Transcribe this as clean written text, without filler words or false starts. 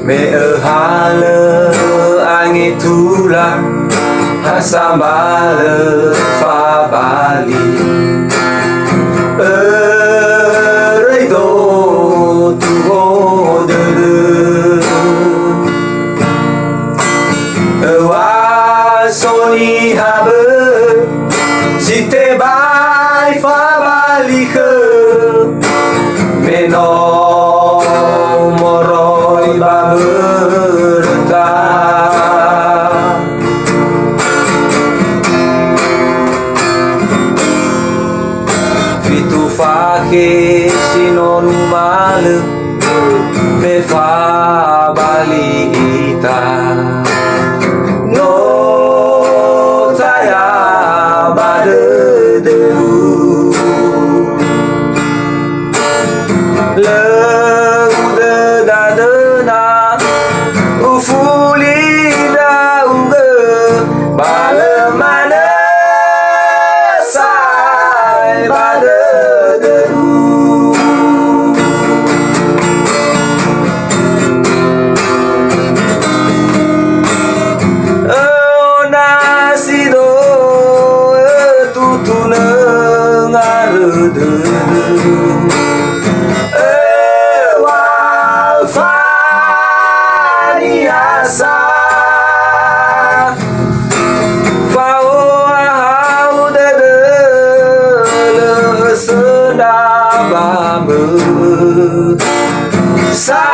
me hale angi tula hasambale fa bali reido tu hodele wa soni habe site bai fa bali ke meno moroi ba berta fitu fake sinon male me fa bali ita no taya bade de le ude da de na ufuli da uge bale mana sai bade de nasido tutune ngarude walfaniasa fao haude de le sedabame sa